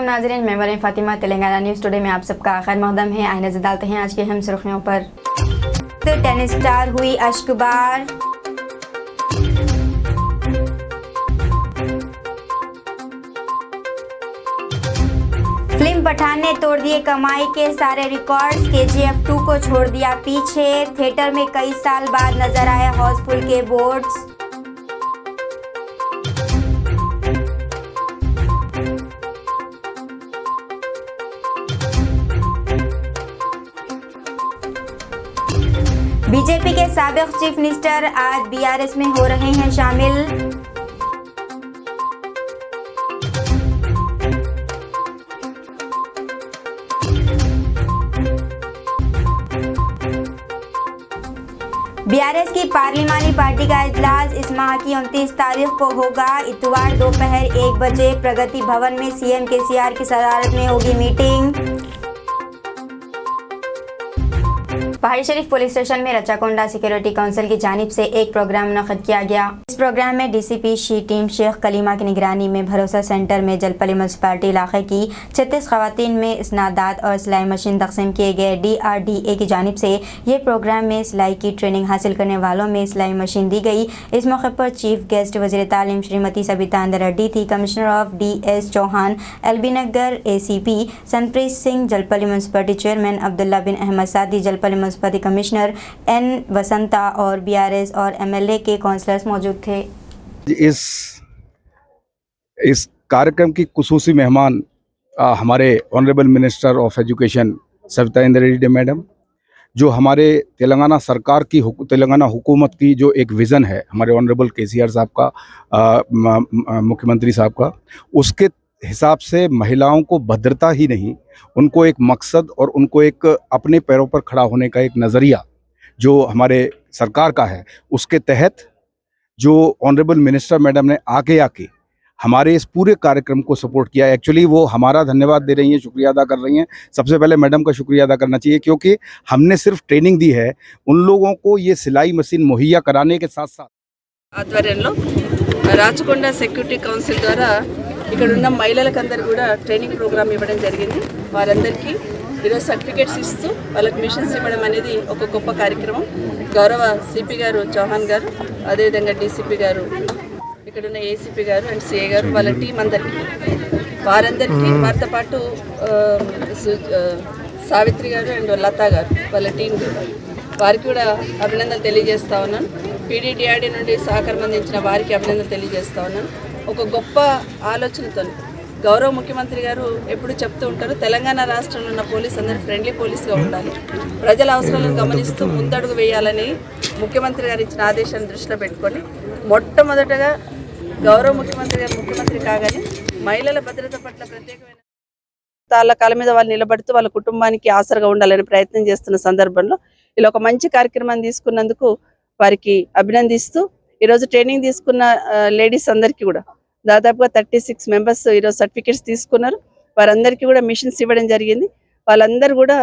अस्सलाम नाज़रीन, मैं मरीम फातिमा तेलंगाना न्यूज़ टुडे में आप सबका खैर मकदम है। आइए नजर डालते हैं आज की अहम सुर्खियों पर। तो टेनिस स्टार हुई अश्कबार। फिल्म पठान ने तोड़ दिए कमाई के सारे रिकॉर्ड्स। KGF 2 को छोड़ दिया पीछे। थिएटर में कई साल बाद नजर आए हाउसफुल के बोर्ड्स। बीजेपी के साबिक चीफ मिनिस्टर आज BRS में हो रहे हैं शामिल। BRS की पार्लिमानी पार्टी का इजलास इस माह की 29 तारीख को होगा। इतवार दोपहर 1 बजे प्रगति भवन में CM KCR की सदारत में होगी मीटिंग। पहाड़ी शरीफ पुलिस स्टेशन में रचाकोंडा सिक्योरिटी काउंसिल की जानिब से एक प्रोग्राम मुनक़्क़िद किया गया। इस प्रोग्राम में DCP शी टीम शेख कलीमा की निगरानी में भरोसा सेंटर में जलपली म्यूनसिपालिटी इलाके की 36 ख़वातीन में इसनादात और सिलाई मशीन तकसीम किए गए। DRDA की जानिब से ये प्रोग्राम में सिलाई की ट्रेनिंग हासिल करने वालों में सिलाई मशीन दी गई। इस मौके पर चीफ गेस्ट वज़ीर तालीम श्रीमती सबिता अंदर रेड्डी थी। Commissioner of DS Chauhan, LB Nagar ACP Santpreet Singh, Jalpally municipality chairman Abdullah bin Ahmed Saadi, Jalpally municipality commissioner N Vasantha और BRS और MLA के काउंसलर्स मौजूद थे। इस कार्यक्रम की खुसूसी मेहमान हमारे honourable minister of education Savita Inder Reddy madam, जो हमारे तेलंगाना सरकार की तेलंगाना हुकूमत की जो एक विज़न है हमारे ऑनरेबल KCR साहब का, मुख्यमंत्री साहब का, उसके हिसाब से महिलाओं को भद्रता ही नहीं, उनको एक मकसद और उनको एक अपने पैरों पर खड़ा होने का एक नज़रिया जो हमारे सरकार का है, उसके तहत जो ऑनरेबल मिनिस्टर मैडम ने आके हमारे इस पूरे कार्यक्रम को सपोर्ट किया। एक्चुअली वो हमारा धन्यवाद दे रही हैं, शुक्रिया अदा कर रही हैं। सबसे पहले मैडम का शुक्रिया अदा करना चाहिए, क्योंकि हमने सिर्फ ट्रेनिंग दी है, उन लोगों को ये सिलाई मशीन मुहैया कराने के साथ साथ ఆధ్వర్యంలో రాచకొండ సెక్యూరిటీ కౌన్సిల్ ద్వారా ఇక్కడ ఉన్న మహిళలకందరూ కూడా ట్రైనింగ్ ప్రోగ్రామ్ ఇవ్వడం జరిగింది. వారందరికీ ఈరోజు సర్టిఫికేట్స్ ఇస్తూ వాళ్ళకి మిషన్స్ ఇవ్వడం అనేది ఒక గొప్ప కార్యక్రమం. గౌరవ CP గారు చౌహాన్ గారు, అదేవిధంగా DCP గారు, ఇక్కడ ఉన్న ACP గారు అండ్ CA గారు, వాళ్ళ టీం అందరికీ, వారందరికీ వారితో పాటు సావిత్రి గారు అండ్ లతా గారు వాళ్ళ టీం వారికి కూడా అభినందనలు తెలియజేస్తా ఉన్నాను. PDDRD నుండి సహకారం అందించిన వారికి అభినందనలు తెలియజేస్తా ఉన్నాను. ఒక గొప్ప ఆలోచనతో గౌరవ ముఖ్యమంత్రి గారు ఎప్పుడు చెప్తూ ఉంటారు, తెలంగాణ రాష్ట్రంలో ఉన్న పోలీస్ అందరూ ఫ్రెండ్లీ పోలీస్గా ఉండాలి, ప్రజల అవసరాలను గమనిస్తూ ముందడుగు వేయాలని ముఖ్యమంత్రి గారు ఇచ్చిన ఆదేశాన్ని దృష్టిలో పెట్టుకొని మొట్టమొదటగా గౌరవ ముఖ్యమంత్రి గారు ముఖ్యమంత్రి కాగానే మహిళల భద్రత పట్ల ప్రత్యేకమైన వాళ్ళ కాళ్ళ మీద వాళ్ళు నిలబడుతూ వాళ్ళ కుటుంబానికి ఆసరగా ఉండాలని ప్రయత్నం చేస్తున్న సందర్భంలో ఇలా ఒక మంచి కార్యక్రమాన్ని తీసుకున్నందుకు వారికి అభినందిస్తూ, ఈరోజు ట్రైనింగ్ తీసుకున్న లేడీస్ అందరికీ కూడా దాదాపుగా 36 మెంబర్స్ ఈరోజు సర్టిఫికేట్స్ తీసుకున్నారు. వారందరికీ కూడా మిషన్స్ ఇవ్వడం జరిగింది. వాళ్ళందరూ కూడా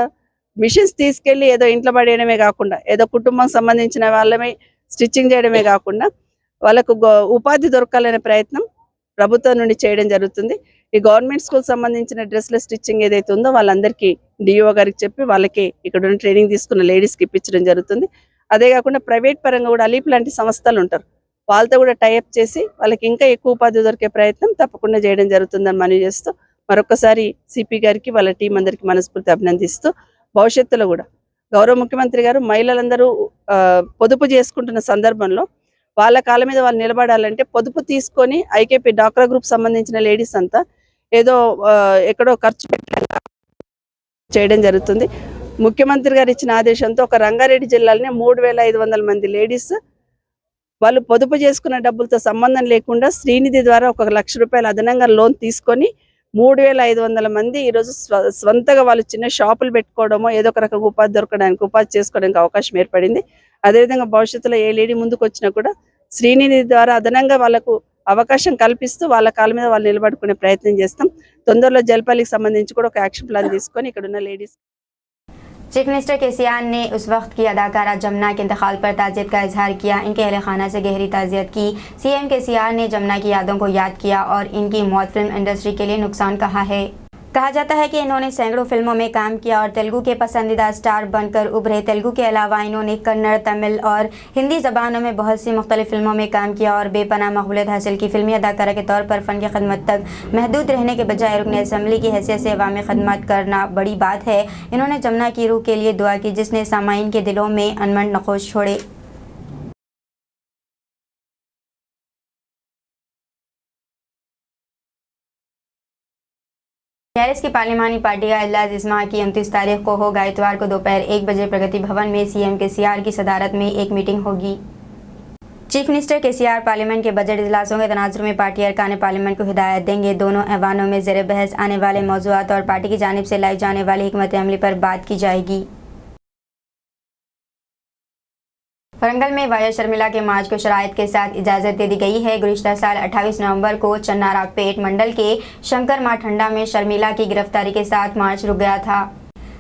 మిషన్స్ తీసుకెళ్ళి ఏదో ఇంట్లో పడేయడమే కాకుండా, ఏదో కుటుంబం సంబంధించిన వాళ్ళమే స్టిచ్చింగ్ చేయడమే కాకుండా వాళ్ళకు ఉపాధి దొరకాలనే ప్రయత్నం ప్రభుత్వం నుండి చేయడం జరుగుతుంది. ఈ గవర్నమెంట్ స్కూల్ సంబంధించిన డ్రెస్ల స్టిచ్చింగ్ ఏదైతే ఉందో వాళ్ళందరికీ DO గారికి చెప్పి వాళ్ళకి ఇక్కడ ఉన్న ట్రైనింగ్ తీసుకున్న లేడీస్కి ఇప్పించడం జరుగుతుంది. అదే కాకుండా ప్రైవేట్ పరంగా కూడా అలీప్ లాంటి సంస్థలు ఉంటారు, వాళ్ళతో కూడా టైఅప్ చేసి వాళ్ళకి ఇంకా ఎక్కువ ఉపాధి దొరికే ప్రయత్నం తప్పకుండా చేయడం జరుగుతుందని మనవి చేస్తూ, మరొకసారి CP గారికి వాళ్ళ టీం అందరికీ మనస్ఫూర్తి అభినందిస్తూ, భవిష్యత్తులో కూడా గౌరవ ముఖ్యమంత్రి గారు మహిళలందరూ పొదుపు చేసుకుంటున్న సందర్భంలో వాళ్ళ కాళ్ళ మీద వాళ్ళు నిలబడాలంటే పొదుపు తీసుకొని IKP డాక్రా గ్రూప్ సంబంధించిన లేడీస్ అంతా ఏదో ఎక్కడో ఖర్చు చేయడం జరుగుతుంది. ముఖ్యమంత్రి గారు ఇచ్చిన ఆదేశంతో ఒక రంగారెడ్డి జిల్లాలోనే 3500 మంది లేడీస్ వాళ్ళు పొదుపు చేసుకున్న డబ్బులతో సంబంధం లేకుండా శ్రీనిధి ద్వారా 1 లక్ష రూపాయలు అదనంగా లోన్ తీసుకొని 3500 మంది ఈరోజు స్వంతగా వాళ్ళు చిన్న షాపులు పెట్టుకోవడమో ఏదో ఒక రకంగా ఉపాధి చేసుకోవడానికి అవకాశం ఏర్పడింది. అదేవిధంగా భవిష్యత్తులో ఏ లేడీ ముందుకు వచ్చినా కూడా శ్రీనిధి ద్వారా అదనంగా వాళ్ళకు అవకాశం కల్పిస్తూ వాళ్ళ కాళ్ళ మీద వాళ్ళు నిలబడుకునే ప్రయత్నం చేస్తాం. తొందరలో జల్పల్లికి సంబంధించి కూడా ఒక యాక్షన్ ప్లాన్ తీసుకొని ఇక్కడ ఉన్న లేడీస్ चीफ मिनिस्टर KCR ने उस वक्त की अदाकारा जमुना के इंतकाल पर ताज़ियत का इजहार किया। इनके अहले खाना से गहरी ताज़ियत की। CM KCR ने जमुना की यादों को याद किया और इनकी मौत फिल्म इंडस्ट्री के लिए नुकसान कहा है। कहा जाता है कि इन्होंने सैकड़ों फिल्मों में काम किया और तेलुगु के पसंदीदा स्टार बनकर उभरे। तेलुगु के अलावा इन्होंने कन्नड़, तमिल और हिंदी ज़बानों में बहुत सी मुख्तलिफ फिल्मों में काम किया और बेपनाह मकबूलियत हासिल की। फिल्मी अदाकारा के तौर पर फ़न की खदमत तक महदूद रहने के बजाय रुकन असम्बली की हैसियत से अवामी खदमत करना बड़ी बात है। इन्होंने जमुना की रूह के लिए दुआ की, जिसने सामाईन के दिलों में अनमन नक़ोश छोड़े। टीआरएस की पार्लिमानी पार्टी का इजलास इस माह की 29 तारीख को होगा। इतवार को दोपहर 1 बजे प्रगति भवन में सीएम केसीआर की सदारत में एक मीटिंग होगी। चीफ मिनिस्टर केसीआर पार्लियामेंट के बजट इजलासों के तनाजुर में पार्टी अरकान पार्लियामेंट को हिदायत देंगे। दोनों ऐवानों में ज़ेर बहस आने वाले मौज़ूआत और पार्टी की जानिब से लाई जाने वाली हिकमत अमली पर बात की जाएगी। वरंगल में वाया शर्मिला के मार्च को शराइत के साथ इजाज़त दे दी गई है। गुज़िश्ता साल 28 नवंबर को चन्नारापेट मंडल के शंकर माठंडा में शर्मिला की गिरफ्तारी के साथ मार्च रुक गया था।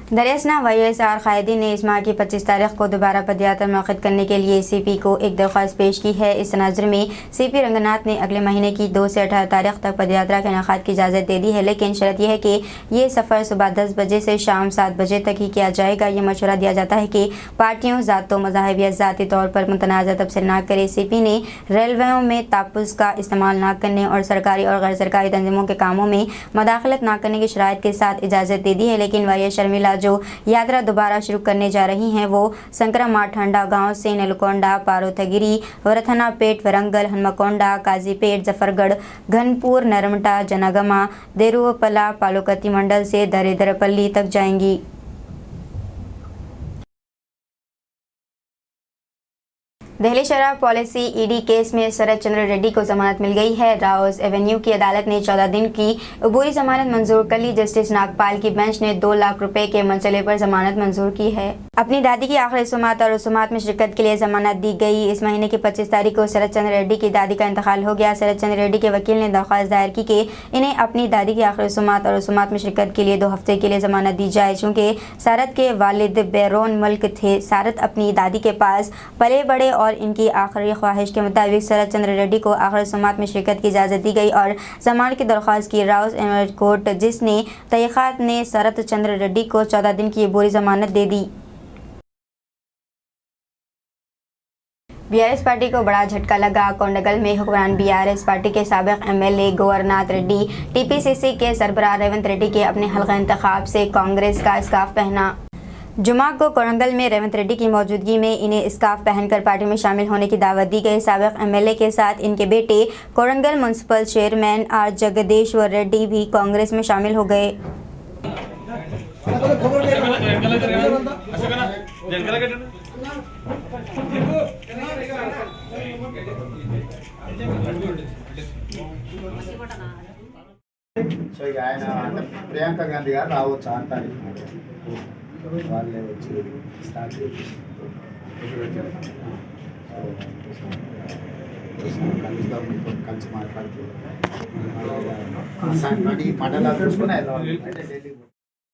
दरियासना वाईएसआर कायदीन ने इस माह की 25 तारीख को दोबारा पदयात्रा मुनक़िद करने के लिए सीपी को एक दरख्वास्त पेश की है। इस तनाज़ुर में सीपी रंगनाथ ने अगले महीने की 2 से 18 तारीख तक पदयात्रा के इनेकाद की इजाज़त दे दी है, लेकिन शर्त यह है कि ये सफ़र सुबह 10 बजे से शाम 7 बजे तक ही किया जाएगा। ये मशवरा दिया जाता है कि पार्टियों, ज़ातों, मज़ाहिब या ज़ाती तौर पर मुतनाज़ा तबसर न करे। सीपी ने रेलवेयों में तापुज़ का इस्तेमाल न करने और सरकारी और गैर सरकारी तंजीमों के कामों में मदाखलत न करने की शराइत के साथ इजाज़त दे दी है, लेकिन वाया शर्मिला जो यात्रा दोबारा शुरू करने जा रही हैं वो संकरा माठंडा गांव से नेलकोंडा, पारोथगिरी, वरथनापेट, वरंगल, हनुमकोंडा, काजीपेट, जफरगढ़, घनपुर, नरमटा, जनगमा, देरुवपला, पालोकती मंडल से दरेदरपल्ली तक जाएंगी। दिल्ली शराब पॉलिसी ईडी केस में शरद चंद्र रेड्डी को जमानत मिल गई है। राउस एवेन्यू की अदालत ने 14 दिन की अबूरी जमानत मंजूर कर ली। जस्टिस नागपाल की बेंच ने 2 लाख रुपए के मसले पर जमानत मंजूर की है। अपनी दादी की आखिरी रसूमात और रसूमात में शिरकत के लिए जमानत दी गई। इस महीने की 25 तारीख को शरद चंद्र रेड्डी की दादी का इंतकाल हो गया। शरद चंद्र रेड्डी के वकील ने दरख्वास्त दायर की कि इन्हें अपनी दादी की आखिरी रसूमात और रसूमात में शिरकत के लिए 2 हफ्ते के लिए जमानत दी जाए। चूँकि सारद के वालिद बैरून मुल्क थे, सारद अपनी दादी के पास पले बड़े और इनकी आखिरी ख्वाहिश के मुताबिक शरद चंद्र रेड्डी को आखिरी रसूमात में शिरकत की इजाज़त दी गई और जमानत की दरख्वास्त की। राउस एवेन्यू कोर्ट, जिसने तहक़ीक़ात ने शरद चंद्र रेड्डी को 14 दिन की अबूरी जमानत दे दी। बीआरएस पार्टी को बड़ा झटका लगा। कोंडगल में हुक्मरान बीआरएस पार्टी के साबिक़ एमएलए गोवरनाथ रेड्डी टीपीसीसी के सरबराह रेवंत रेड्डी के अपने हल्का इंतखाब से कांग्रेस का स्कार्फ पहना। जुमा को कोरंगल में रेवंत रेड्डी की मौजूदगी में इन्हें स्कार्फ पहनकर पार्टी में शामिल होने की दावत दी गई। साबिक़ एमएलए के साथ इनके बेटे कोरंगल म्युनिसिपल चेयरमैन आर जगदीश्वर रेड्डी भी कांग्रेस में शामिल हो गए। సో ఇక ఆయన అంటే ప్రియాంక గాంధీ గారు రావచ్చు అంటారు వాళ్ళే వచ్చి స్టార్ట్ కలుస్తాం మీతో కలిసి మాట్లాడుతూ మండలాలు చూసుకుని ఢిల్లీ।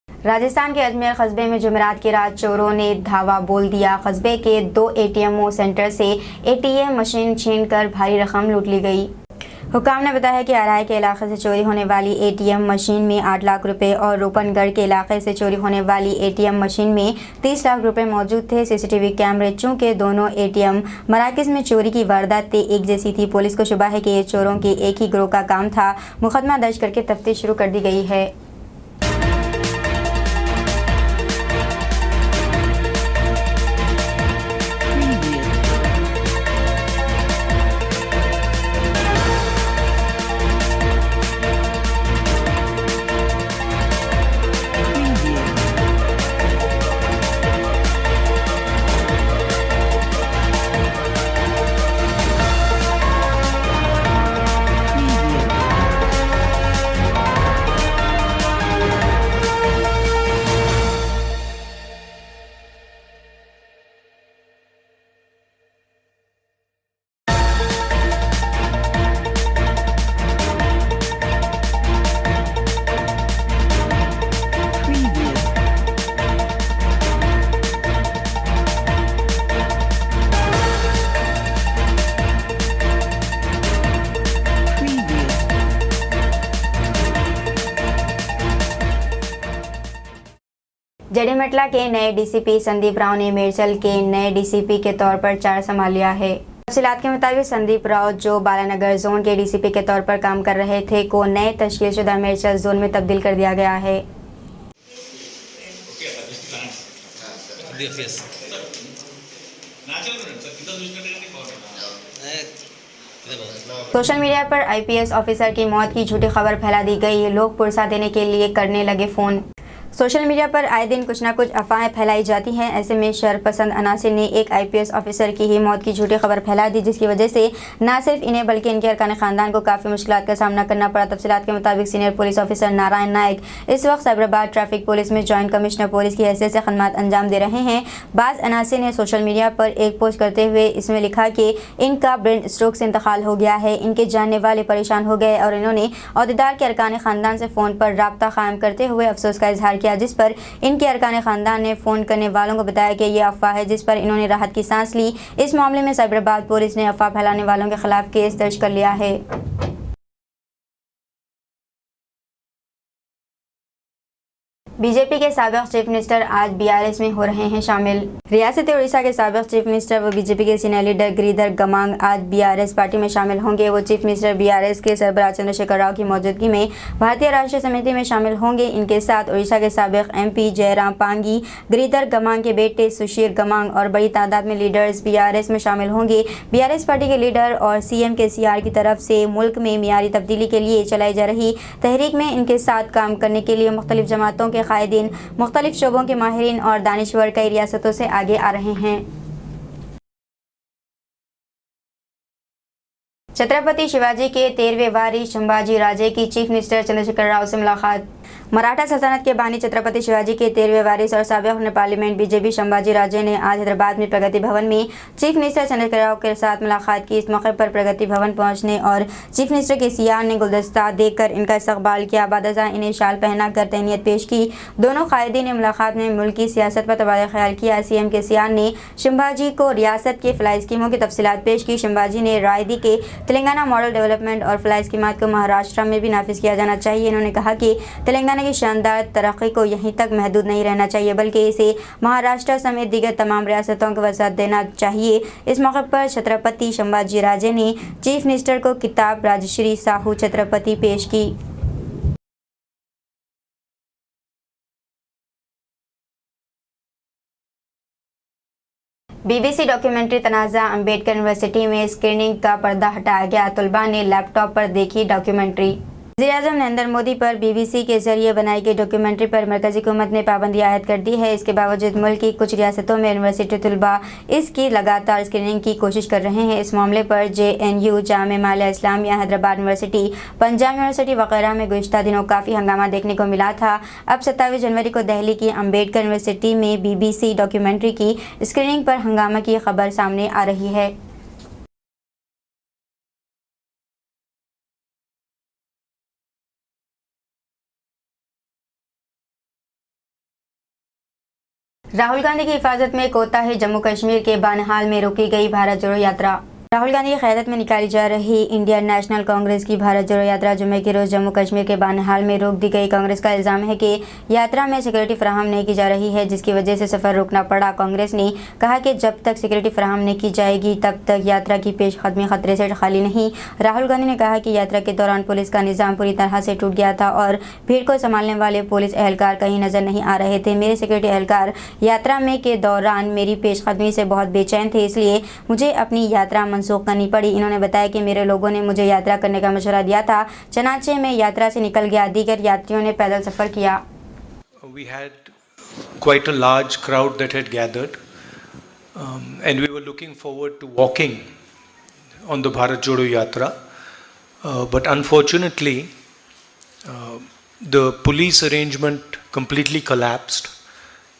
राजस्थान के अजमेर कस्बे में जुमेरात की रात चोरों ने धावा बोल दिया। कस्बे के 2 एटीएम सेंटर से एटीएम मशीन छीनकर भारी रकम लूट ली गई। हुकाम ने बताया कि आराय के इलाके से चोरी होने वाली एटीएम मशीन में 8 लाख रुपए और रूपनगढ़ के इलाके से चोरी होने वाली एटीएम मशीन में 30 लाख रुपए मौजूद थे। सीसीटीवी कैमरे चूँकि दोनों एटीएम मराकज़ में चोरी की वारदातें एक जैसी थी, पुलिस को शुबा है कि ये चोरों के एक ही गिरोह का काम था। मुकदमा दर्ज करके तफ्तीश शुरू कर दी गई है। जेडी मेटला के नए डीसीपी संदीप राव ने मेरचल के नए डीसीपी के तौर पर चार्ज संभाल लिया है। तफसीलात के मुताबिक संदीप राव, जो बालानगर जोन के डीसीपी के तौर पर काम कर रहे थे, को नए तश्कीलशुदा मेरचल जोन में तब्दील कर दिया गया है। सोशल मीडिया पर आईपीएस ऑफिसर की मौत की झूठी खबर फैला दी गई। लोग पुरसा देने के लिए करने लगे फ़ोन। सोशल मीडिया पर आए दिन कुछ ना कुछ अफवाहें फैलाई जाती हैं। ऐसे में शरपसंद अनासिर ने एक आईपीएस ऑफिसर की ही मौत की झूठी खबर फैला दी, जिसकी वजह से न सिर्फ इन्हें बल्कि इनके अरकान ख़ानदान को काफ़ी मुश्किलात का सामना करना पड़ा। तफसीलात के मुताबिक सीनियर पुलिस ऑफिसर नारायण नायक इस वक्त साइबराबाद ट्रैफिक पुलिस में जॉइंट कमिश्नर पुलिस की हैसियत से खदमात अंजाम दे रहे हैं। बाज़ अनासिर ने सोशल मीडिया पर एक पोस्ट करते हुए इसमें लिखा कि इनका ब्रेन स्ट्रोक से इंतकाल हो गया है। इनके जानने वाले परेशान हो गए और इन्होंने अहदेदार के अरकान ख़ानदान से फ़ोन पर राब्ता कायम करते हुए अफसोस का इजहार किया, जिस पर इनके अरकान ख़ानदान ने फ़ोन करने वालों को बताया कि यह अफवाह है, जिस पर इन्होंने राहत की सांस ली। इस मामले में साइबराबाद पुलिस ने अफवाह फैलाने वालों के खिलाफ केस दर्ज कर लिया है। बीजेपी के साबिक़ चीफ मिनिस्टर आज बीआरएस में हो रहे हैं शामिल। रियासत उड़ीसा के साबिक़ चीफ मिनिस्टर व बीजेपी के सीनियर लीडर गिरिधर गमांग आज बीआरएस पार्टी में शामिल होंगे। वो चीफ मिनिस्टर बीआरएस के सरबराह चंद्रशेखर राव की मौजूदगी में भारतीय राष्ट्रीय समिति में शामिल होंगे। इनके साथ उड़ीसा के साबिक़ एमपी जयराम पांगी, गिरिधर गमांग के बेटे सुशीर गमांग और बड़ी तादाद में लीडर्स बीआरएस में शामिल होंगे। बीआरएस पार्टी के लीडर और सीएम केसीआर की तरफ से मुल्क में मियारी तब्दीली के लिए चलाई जा रही तहरीक में इनके साथ काम करने के लिए मुख्तलिफ जमातों के कायदीन, मुख्तलिफ शोबों के माहिरीन और दानिश्वर कई रियासतों से आगे आ रहे हैं। छत्रपति शिवाजी के 13वें वारिस संभाजी राजे की चीफ मिनिस्टर चंद्रशेखर राव से मुलाकात। मराठा सल्तनत के बानी छत्रपति शिवाजी के 13वें वारिस और साबिक़ पार्लियामेंट बीजेपी संभाजी राजे ने आज हैदराबाद में प्रगति भवन में चीफ मिनिस्टर चंद्रशेखर राव के साथ मुलाकात की। इस मौके पर प्रगति भवन पहुंचने और चीफ मिनिस्टर केसीआर ने गुलदस्ता देकर इनका इस्तकबाल किया। बादशाह इन्हें शाल पहनाकर तहनीत पेश की। दोनों कायदीन ने मुलाकात में मुल्क की सियासत पर तबादला ख्याल किया। सीएम केसीआर ने संभाजी को रियासत के फलाई स्कीमों की तफसीलात पेश की। संभाजी ने राय दी कि तेलंगाना मॉडल डेवलपमेंट और फलाई स्कीमात को महाराष्ट्र में भी नाफिज किया जाना चाहिए। इन्होंने कहा कि तेलंगाना की शानदार तरक्की को यहीं तक महदूद नहीं रहना चाहिए, बल्कि इसे महाराष्ट्र समेत दीगर तमाम रियासतों को वसात देना चाहिए। इस मौके पर छत्रपति संभाजी राजे ने चीफ मिनिस्टर को किताब राजश्री साहू छत्रपति पेश की। बीबीसी डॉक्यूमेंट्री तनाज़ा। अम्बेडकर यूनिवर्सिटी में स्क्रीनिंग का पर्दा हटाया गया। तलबा ने लैपटॉप पर देखी डॉक्यूमेंट्री। वज़ीर-ए-आज़म नरेंद्र मोदी पर बीबीसी के जरिए बनाई गई डॉक्यूमेंट्री पर मरकज़ी हुकूमत ने पाबंदी आयद कर दी है। इसके बावजूद मुल्क की कुछ रियासतों में यूनिवर्सिटी तलबा इसकी लगातार स्क्रीनिंग की कोशिश कर रहे हैं। इस मामले पर JNU, Jamia Millia Islamia, Hyderabad university, Punjab university वगैरह में गुज़िश्ता दिनों काफ़ी हंगामा देखने को मिला था। अब 27 जनवरी को दिल्ली की अम्बेडकर यूनिवर्सिटी में बीबीसी डॉक्यूमेंट्री की स्क्रीनिंग पर हंगामा की खबर सामने आ रही है। राहुल गांधी की हिफाजत में कोताही। जम्मू कश्मीर के बानहाल में रोकी गई भारत जोड़ो यात्रा। राहुल गांधी की क़यादत में निकाली जा रही इंडियन नेशनल कांग्रेस की भारत जोड़ो यात्रा जुमे के रोज़ जम्मू कश्मीर के बानहाल में रोक दी गई। कांग्रेस का इल्ज़ाम है कि यात्रा में सिक्योरिटी फराहम नहीं की जा रही है, जिसकी वजह से सफ़र रोकना पड़ा। कांग्रेस ने कहा कि जब तक सिक्योरिटी फराहम नहीं की जाएगी तब तक यात्रा की पेशकदमी खतरे से खाली नहीं। राहुल गांधी ने कहा कि यात्रा के दौरान पुलिस का निज़ाम पूरी तरह से टूट गया था और भीड़ को संभालने वाले पुलिस एहलकार कहीं नज़र नहीं आ रहे थे। मेरे सिक्योरिटी एहलकार यात्रा में के दौरान मेरी पेशकदमी से बहुत बेचैन थे, इसलिए मुझे अपनी यात्रा मनसूख करनी पड़ी। इन्होंने बताया कि मेरे लोगों ने मुझे यात्रा करने का मशवरा दिया था, चनाचे में यात्रा से निकल गया। दीगर यात्रियों ने पैदल सफ़र किया। We had quite a large crowd that had gathered and we were looking forward to walking on the Bharat Jodo Yatra, but unfortunately the police arrangement completely collapsed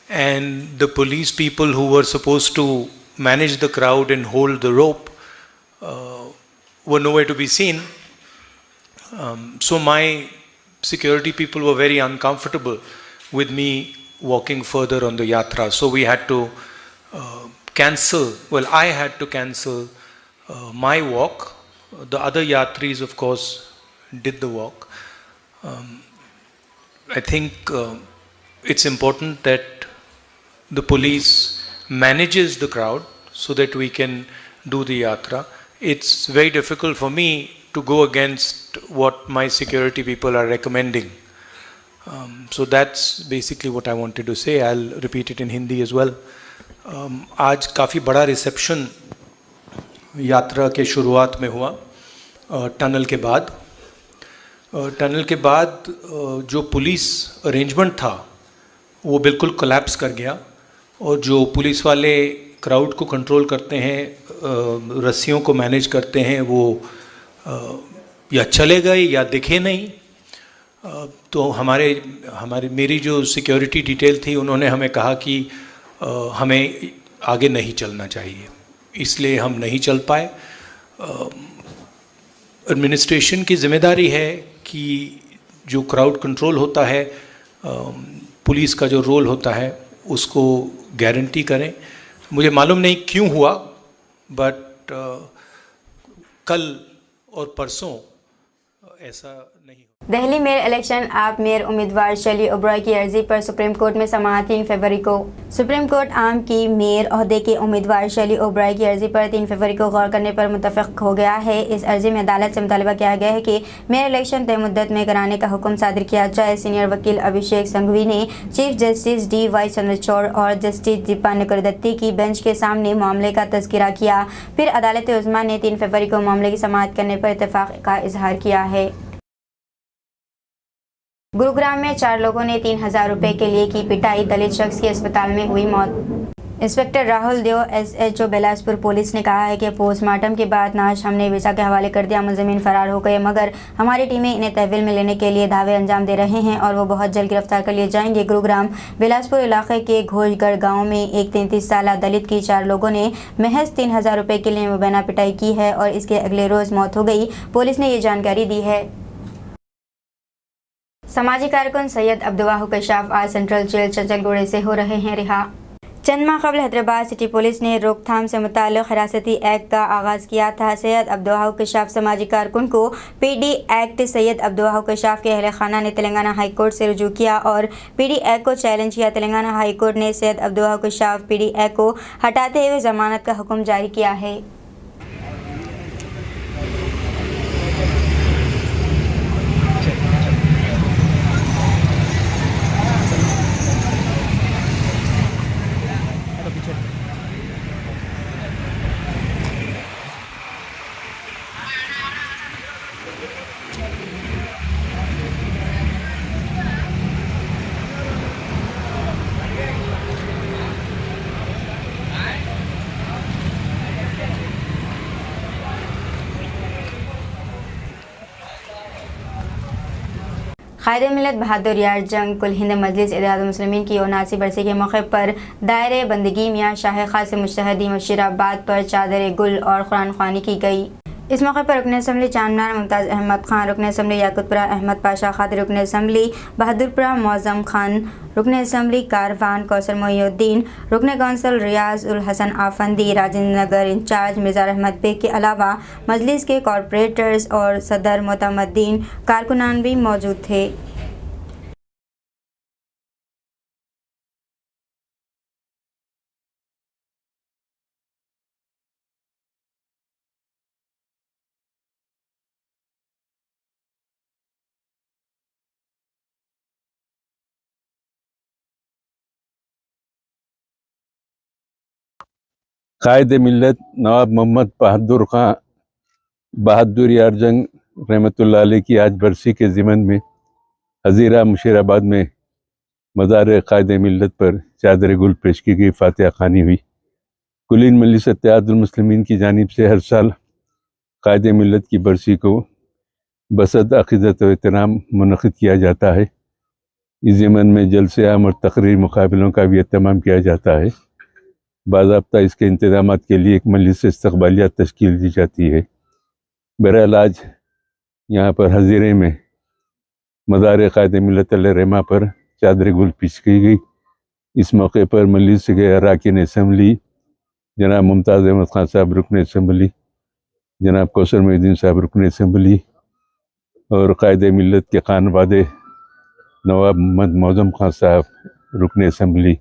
and the police people who were supposed to manage the crowd and hold the rope were nowhere to be seen. So my security people were very uncomfortable with me walking further on the yatra. So we had to cancel, well, I had to cancel my walk. The other yatris, of course, did the walk. I think it's important that the police manages the crowd so that we can do the yatra. It's very difficult for me to go against what my security people are recommending. So that's basically what I wanted to say. I'll repeat it in Hindi as well. आज काफ़ी बड़ा reception यात्रा के शुरुआत में हुआ tunnel के बाद। जो पुलिस अरेंजमेंट था वो बिल्कुल कोलैप्स कर गया, और जो पुलिस वाले क्राउड को कंट्रोल करते हैं, रस्सियों को मैनेज करते हैं, वो या चले गए या दिखे नहीं। तो मेरी जो सिक्योरिटी डिटेल थी, उन्होंने हमें कहा कि हमें आगे नहीं चलना चाहिए, इसलिए हम नहीं चल पाए। एडमिनिस्ट्रेशन की जिम्मेदारी है कि जो क्राउड कंट्रोल होता है, पुलिस का जो रोल होता है, उसको गारंटी करें। मुझे मालूम नहीं क्यों हुआ, बट कल और परसों ऐसा नहीं। दिल्ली मेयर इलेक्शन आप मेयर उम्मीदवार शैली ओबरॉय की अर्जी पर सुप्रीम कोर्ट में समाअत 3 फरवरी को। सुप्रीम कोर्ट आम की मेयर ओहदे के उम्मीदवार शैली ओबरॉय की अर्जी पर 3 फरवरी को गौर करने पर मुत्तफिक हो गया है। इस अर्जी में अदालत से मुतालबा किया गया है कि मेयर इलेक्शन तय मुद्दत में कराने का हुक्म सादिर किया जाए। सीनियर वकील अभिषेक संघवी ने चीफ जस्टिस D.Y. चंद्रचूड़ और जस्टिस दीपा नकुरदत्ती की बेंच के सामने मामले का तज़किरा किया। फिर अदालत उज़्मा ने 3 फरवरी को मामले की समाअत करने पर इत्तेफाक का इजहार किया है। गुरुग्राम में 4 लोगों ने 3000 रुपए के लिए की पिटाई, दलित शख्स की अस्पताल में हुई मौत। Inspector Rahul Dev SHO Bilaspur police ने कहा है कि पोस्टमार्टम के बाद नाश हमने विसा के हवाले कर दिया। मुलजिमीन फरार हो गए, मगर हमारी टीमें इन्हें तहवील में लेने के लिए दावे अंजाम दे रहे हैं और वो बहुत जल्द गिरफ्तार कर लिए जाएंगे। गुरुग्राम बिलासपुर इलाके के घोषगढ़ गांव में एक 33 साल दलित की 4 लोगों ने महज 3000 रुपए के लिए मुबैना पिटाई की है और इसके अगले रोज़ मौत हो गई। पुलिस ने ये जानकारी दी है। समाजी कारकुन सैयद अब्दुवाहू कशाफ आज सेंट्रल जेल चंचलगुड़े से हो रहे हैं रिहा। चंद माह कबल हैदराबाद सिटी पुलिस ने रोकथाम से मुताल्लिक़ हिरासती एक्ट का आगाज़ किया था। सैयद अब्दुवाहू कशाफ समाजी कारकुन को PD एक्ट सैयद अब्दुवाहू कशाफ के अहल खाना ने तेलंगाना हाई कोर्ट से रुजू किया और PD एक्ट को चैलेंज किया। तेलंगाना हाई कोर्ट ने सैयद अब्दुवाहू कशाफ PD एक्ट को हटाते हुए जमानत का हुक्म जारी किया है। क़ायद मिल्लत बहादुर यार जंग कुल हिंद मजलिस इत्तेहाद मुस्लिमीन की 79वीं बरसी के मौके पर दायरे बंदगी मियाँ शाह ख़ासिम मुजतहिदी मुशीराबाद पर चादर गुल और कुरान ख़वानी की गई। इस मौके पर रुकन असम्बली चांदनार मुमताज़ अहमद खान, रुकन असम्बली याकुतपुरा अहमद पाशा खातिर, रुकन असम्बली बहादुरपुरा मौज़म खान, रुकन असम्बली कारवान कौसर मोहिउद्दीन, रुकन कौंसल रियाज उल हसन आफंदी, राजेंद्र नगर इंचार्ज मिर्ज़ा अहमद बेग के अलावा मजलिस के कॉरपोरेटर्स और सदर मोतमद्दीन कारकुनान भी मौजूद थे। कायद मिल्लत नवाब मोहम्मद बहादुर यार जंग रहमतुल्लाह अलैह की आज बरसी के ज़िमन में हज़ीरा मुशीराबाद में मज़ार कायद मिल्लत पर चादर गुल पेश की गई, फातिहा ख़वानी हुई। कुलीन मजलिस इत्तेहादुल मुस्लिमीन की जानिब से हर साल कायद मिल्लत की बरसी को बसद अक़ीदत व एहतराम मुनक़िद किया जाता है। इस ज़िमन में जलसे आम और तक़रीर मुक़ाबलों का भी एहतमाम किया जाता है। बाज़ाब्ता इसके इंतज़ामात के लिए एक मजलिस इस्तक़बालिया तश्कील दी जाती है। बहरहाल आज यहाँ पर हज़ीरे में मज़ार कायद मिल्लत रहमा पर चादर गुल पेश की गई। इस मौके पर मजलिस के अरकान असम्बली जनाब मुमताज़ अहमद खान साहब रुकन असम्बली, जनाब कौसर मोहिउद्दीन साहब रुकन असम्बली और कायद मिल्लत के खानवादे नवाब मोहम्मद मौज़म खान साहब रुकन असम्बली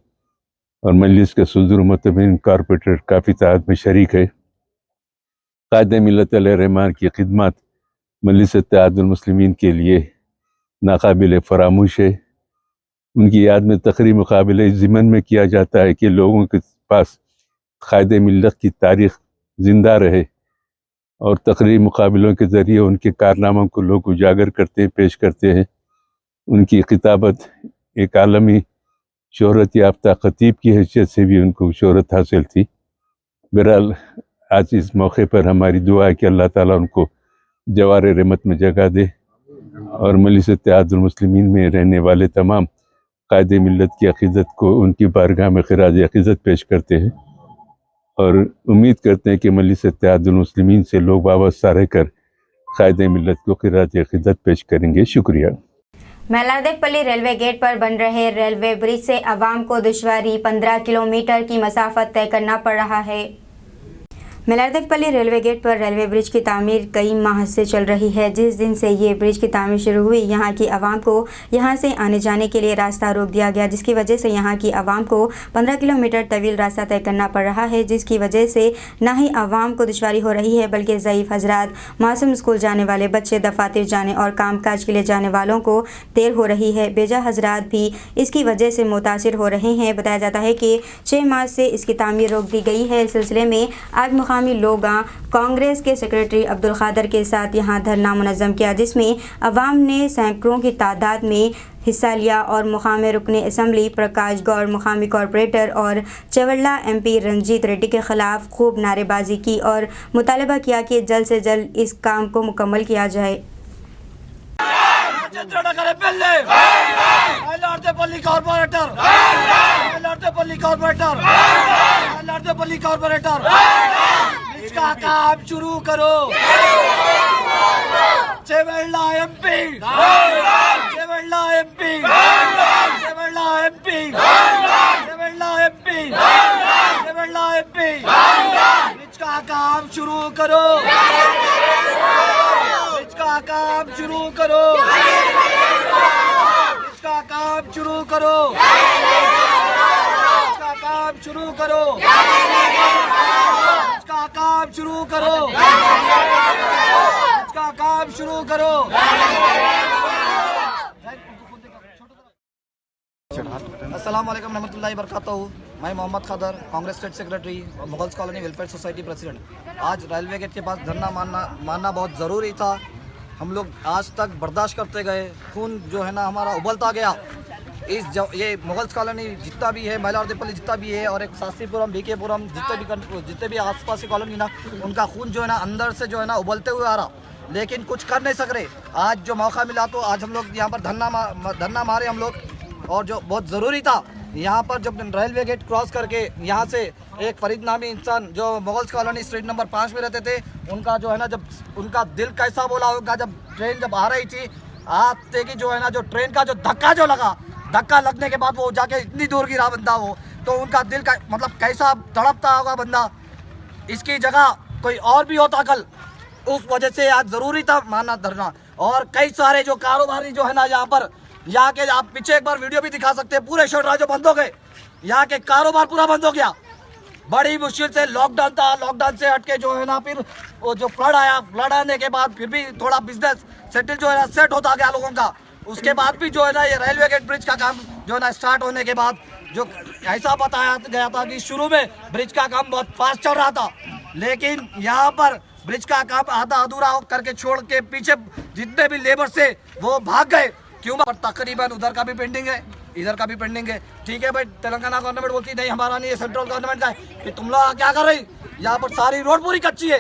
और मजलिस के सदर मुतमिन कॉरपोरेटर काफ़ी तादाद में शरीक है। कायदे मिल्लत रहमान की खिदमत मजलिस इत्तेहादुल मुस्लिमीन के लिए नाकाबिल फरामोश है। उनकी याद में तकरीब मुकाबले ज़िमन में किया जाता है कि लोगों के पास कायदे मिल्लत की तारीख़ ज़िंदा रहे और तकरीब मुकाबलों के ज़रिए उनके कारनामों को लोग उजागर करते पेश करते हैं। उनकी किताबत एक आलमी शोहरत याफ्ता खतीब की हैसियत से भी उनको शोहरत हासिल थी। बहरहाल आज इस मौके पर हमारी दुआ है कि अल्लाह ताला उनको जवार रहमत में जगह दे और मजलिस इत्तेहादुल मुस्लिमीन में रहने वाले तमाम कायदे मिल्लत की अक़ीदत को उनकी बारगाह में खिराज अक़ीदत पेश करते हैं और उम्मीद करते हैं कि मजलिस इत्तेहादुल मुस्लिमीन से लोग वाबस्ता रहकर कायदे मिल्लत को खिराज अक़ीदत पेश करेंगे। शुक्रिया। मैलारदेवपल्ली रेलवे गेट पर बन रहे रेलवे ब्रिज से आवाम को दुश्वारी 15 किलोमीटर की मसाफत तय करना पड़ रहा है। मैलारदेवपल्ली रेलवे गेट पर रेलवे ब्रिज की तामीर कई माह से चल रही है। जिस दिन से ये ब्रिज की तामीर शुरू हुई, यहाँ की आवाम को यहाँ से आने जाने के लिए रास्ता रोक दिया गया, जिसकी वजह से यहाँ की आवाम को 15 किलोमीटर तवील रास्ता तय करना पड़ रहा है, जिसकी वजह से ना ही आवाम को दुश्वारी हो रही है बल्कि ज़ईफ़ हजरात, मासूम स्कूल जाने वाले बच्चे, दफातर जाने और कामकाज के लिए जाने वालों को देर हो रही है। बेजा हजरात भी इसकी वजह से मुतासिर हो रहे हैं। बताया जाता है कि 6 मार्च से इसकी तामीर रोक दी गई है। इस सिलसिले में आज मुकामी लोग कांग्रेस के सेक्रेटरी अब्दुल खादर के साथ यहां धरना मुनज़्ज़म किया, जिसमें अवाम ने सैकड़ों की तादाद में हिस्सा लिया और मुकामी रुकने असम्बली प्रकाश गौर, मुकामी कॉरपोरेटर और चवल्ला MP रंजीत रेड्डी के ख़िलाफ़ खूब नारेबाजी की और मुतालबा किया कि जल्द से जल्द इस काम को मुकम्मल किया जाए। इसका काम शुरू करो। Chevella MP, Chevella MP, Chevella MP, Chevella MP, Chevella MP, इसका काम शुरू करो। इसका काम शुरू करो। इसका काम शुरू करो। इसका काम शुरू करो। इसका काम शुरू करो। इसका काम शुरू करो। अस्सलाम वालेकुम रहमतुल्लाहि बरकातहू। मैं मोहम्मद खादर, कांग्रेस स्टेट सेक्रेटरी और Mughals colony welfare society president. आज रेलवे गेट के पास धरना मानना बहुत ज़रूरी था। हम लोग आज तक बर्दाश्त करते गए, खून जो है ना हमारा उबलता गया। ये मुगल्स कॉलोनी जितना भी है, मैलारदेवपल्ली जितना भी है और एक सासीपुरम, बीकेपुरम जितने भी आसपास की कॉलोनी ना, उनका खून जो है ना अंदर से जो है ना उबलते हुए आ रहा, लेकिन कुछ कर नहीं सक रहे। आज जो मौका मिला तो आज हम लोग यहाँ पर धरना मारे हम लोग, और जो बहुत ज़रूरी था। यहाँ पर जब रेलवे गेट क्रॉस करके यहाँ से एक फरीद नामी इंसान जो मुगल्स कॉलोनी स्ट्रीट नंबर 5 में रहते थे, उनका जो है ना जब उनका दिल कैसा बोला होगा जब ट्रेन जब आ रही थी, आते की जो है ना जो ट्रेन का जो धक्का जो लगा, धक्का लगने के बाद वो जाके इतनी दूर गिरा बंदा, वो तो उनका दिल का मतलब कैसा तड़पता होगा बंदा। इसकी जगह कोई और भी होता कल, उस वजह से आज ज़रूरी था मानना धरना। और कई सारे जो कारोबारी जो है ना यहाँ के आप पीछे एक बार वीडियो भी दिखा सकते हैं, पूरे शटर जो बंद हो गए, यहाँ के कारोबार पूरा बंद हो गया। बड़ी मुश्किल से लॉकडाउन था, लॉकडाउन से हटके जो है ना फिर वो जो फ्लड आया, फ्लड आने के बाद फिर भी थोड़ा बिजनेस सेटल जो है ना सेट होता गया लोगों का। उसके बाद भी जो है ना ये रेलवे गेट ब्रिज का काम जो है ना स्टार्ट होने के बाद जो ऐसा बताया गया था कि शुरू में ब्रिज का काम बहुत फास्ट चल रहा था, लेकिन यहाँ पर ब्रिज का काम आधा अधूरा करके छोड़ के पीछे जितने भी लेबर से वो भाग गए। क्यों? पर तकरीबन उधर का भी पेंडिंग है, इधर का भी पेंडिंग है। ठीक है भाई, तेलंगाना गवर्नमेंट बोलती नहीं हमारा नहीं है, सेंट्रल गवर्नमेंट का है। कि तुम लोग क्या कर रही? यहाँ पर सारी रोड पूरी कच्ची है,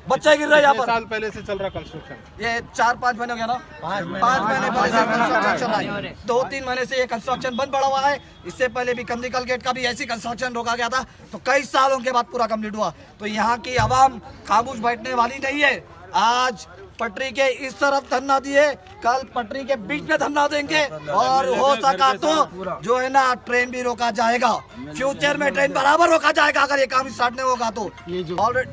बच्चे गिर रहे हैं यहाँ पर। साल पहले से चल रहा कंस्ट्रक्शन, ये 4-5 महीने हो गया ना, 5 महीने पहले से कंस्ट्रक्शन चल रहा है। 2-3 महीने से ये कंस्ट्रक्शन बंद पड़ा हुआ है। इससे पहले भी कंदीकल गेट का भी ऐसी कंस्ट्रक्शन रोका गया था, तो कई सालों के बाद पूरा कंप्लीट हुआ। तो यहाँ की आवाम खामोश बैठने वाली नहीं है। आज पटरी के इस तरफ धरना दिए, कल पटरी के बीच में धरना देंगे और हो सका तो जो है ना ट्रेन भी रोका जाएगा। फ्यूचर में ट्रेन बराबर रोका जाएगा अगर ये काम स्टार्ट नहीं होगा तो।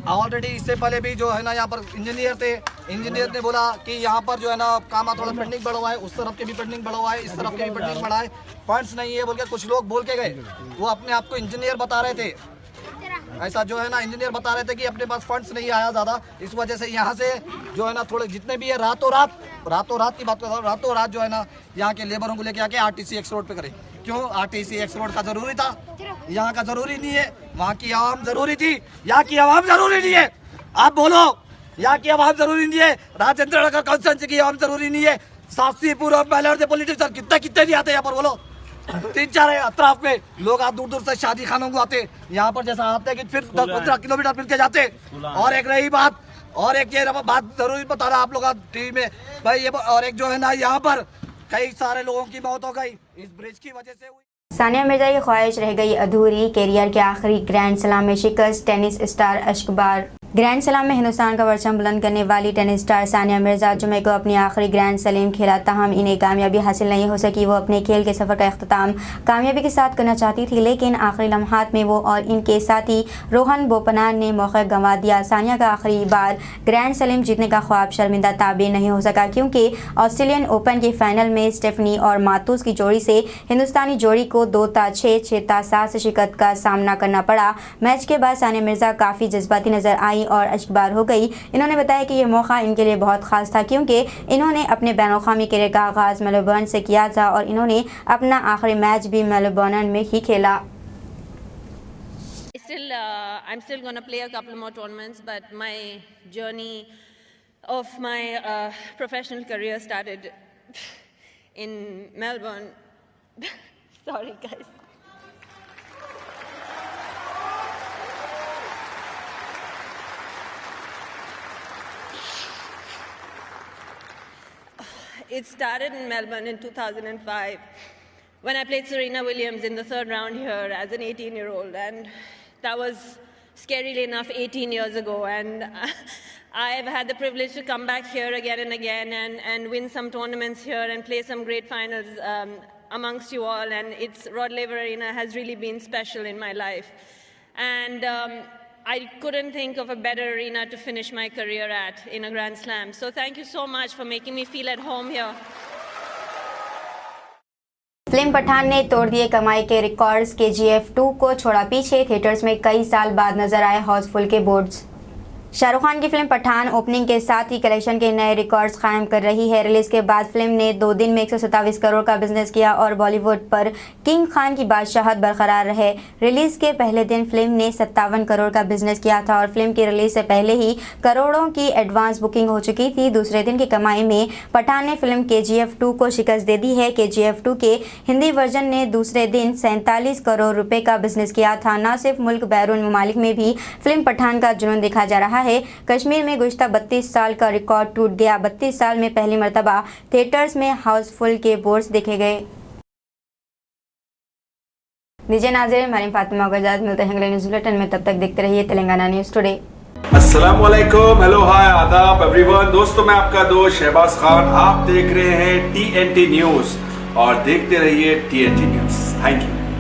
ऑलरेडी इससे पहले भी जो है ना यहाँ पर इंजीनियर थे, इंजीनियर ने बोला कि यहाँ पर जो है ना काम थोड़ा पेंडिंग बढ़ा हुआ है, उस तरफ के भी पेंडिंग बढ़ा हुआ है, इस तरफ के भी पेंडिंग बढ़ा है, फंड्स नहीं है बोल के कुछ लोग बोल के गए। वो अपने आप को इंजीनियर बता रहे थे, ऐसा जो है ना इंजीनियर बता रहे थे कि अपने पास फंड्स नहीं आया ज़्यादा, इस वजह से यहाँ से जो है ना थोड़े जितने भी है रातों रात की बात कर रहा हूँ, रातों रात जो है ना यहाँ के लेबरों को लेके आके आरटीसी एक्स रोड पे करें। क्यों आरटीसी एक्स रोड का जरूरी था? यहाँ का जरूरी नहीं है, वहाँ की आवाम जरूरी थी, यहाँ की आवाम जरूरी नहीं है। आप बोलो, यहाँ की आवाम जरूरी नहीं है, राजेंद्र नगर कॉन्स्टिट्यूंसी की आवाम जरूरी नहीं है, सासीपुर और बेलर पॉलिटिशियन कितने नहीं आते यहाँ पर बोलो? 3-4 अतराफ में लोग आप दूर दूर से शादी खानों को आते, यहाँ पर जैसा आते कि फिर 10-15 किलोमीटर फिर के जाते। और एक रही बात, और एक ये बात जरूरी बता रहा आप लोग टीवी में भाई, ये और एक जो है ना यहाँ पर कई सारे लोगों की मौत हो गई इस ब्रिज की वजह से हुई। सानिया मिर्जा की ख्वाहिश रह गई अधूरी, कैरियर के आखिरी ग्रैंड स्लैम में शिकस्त, टेनिस स्टार अश्कबार। ग्रैंड स्लैम में हिंदुस्तान का परचम बुलंद करने वाली टेनिस स्टार सानिया मिर्जा जुमे को अपनी आखिरी ग्रैंड स्लैम खेला, ताहम इन्हें कामयाबी हासिल नहीं हो सकी। वो अपने खेल के सफ़र का अख्ताम कामयाबी के साथ करना चाहती थी, लेकिन आखिरी लम्हात में वो और इनके साथी रोहन बोपन्ना ने मौका गंवा दिया। सानिया का आखिरी बार ग्रैंड स्लैम जीतने का ख्वाब शर्मिंदा ताबीर नहीं हो सका, क्योंकि ऑस्ट्रेलियन ओपन के फाइनल में स्टेफनी और मातूस की जोड़ी से हिंदुस्तानी जोड़ी को 2-6, 6-7 से शिकस्त का सामना करना पड़ा। मैच के बाद सानिया मिर्जा काफ़ी जज्बाती नजर आई और अश्कबार हो गई। इन्होंने बताया कि ये मौका इनके लिए बहुत ख़ास था, क्योंकि इन्होंने अपने बैनुल-अक़वामी कैरियर का आगाज़ मेलबर्न से किया था और इन्होंने अपना आखिरी मैच भी मेलबर्न में ही खेला। I'm still going to play a couple more tournaments, but my journey of my professional career started in Melbourne. Sorry, guys. It started in Melbourne in 2005 when I played Serena Williams in the third round here as an 18-year-old, and that was scarily enough 18 years ago. And I've had the privilege to come back here again and again and win some tournaments here and play some great finals amongst you all. And Rod Laver Arena has really been special in my life. And I couldn't think of a better arena to finish my career at in a Grand Slam. So thank you so much for making me feel at home here. Film Pathaan ने तोड़ दिए कमाई के records, KGF 2 को छोड़ा पीछे, theatres में कई साल बाद नजर आए हाउसफुल के बोर्ड्स। शाहरुख खान की फिल्म पठान ओपनिंग के साथ ही कलेक्शन के नए रिकॉर्ड्स कायम कर रही है। रिलीज के बाद फिल्म ने 2 दिन में 127 करोड़ का बिजनेस किया और बॉलीवुड पर किंग खान की बादशाहत बरकरार रहे। रिलीज के पहले दिन फिल्म ने 57 करोड़ का बिजनेस किया था और फिल्म की रिलीज से पहले ही करोड़ों की एडवांस बुकिंग हो चुकी थी। दूसरे दिन की कमाई में पठान ने फिल्म KGF 2 को शिकस्त दे दी है। KGF 2 के हिंदी वर्जन ने दूसरे दिन 47 करोड़ रुपए का बिजनेस किया था। न सिर्फ मुल्क बैरून ममालिक में भी फिल्म पठान का जुनून देखा जा रहा है। कश्मीर में गुज़श्ता 32 साल का रिकॉर्ड टूट गया। 32 साल में पहली मर्तबा थिएटर्स में हाउसफुल के बोर्ड्स देखे गए। दीजिए नाज़रीन, मरीम फातिमा को इजाज़त, मिलते हैं अगले न्यूज़ बुलेटिन में। तब तक देखते रहिए तेलंगाना न्यूज़ टुडे। अस्सलाम वालेकुम, हेलो, हाय, आदाब एवरीवन। दोस्तों, मैं आपका दोस्त शहबाज खान, आप देख रहे हैं TNT न्यूज़ और देखते रहिए TNT न्यूज़। Thank you.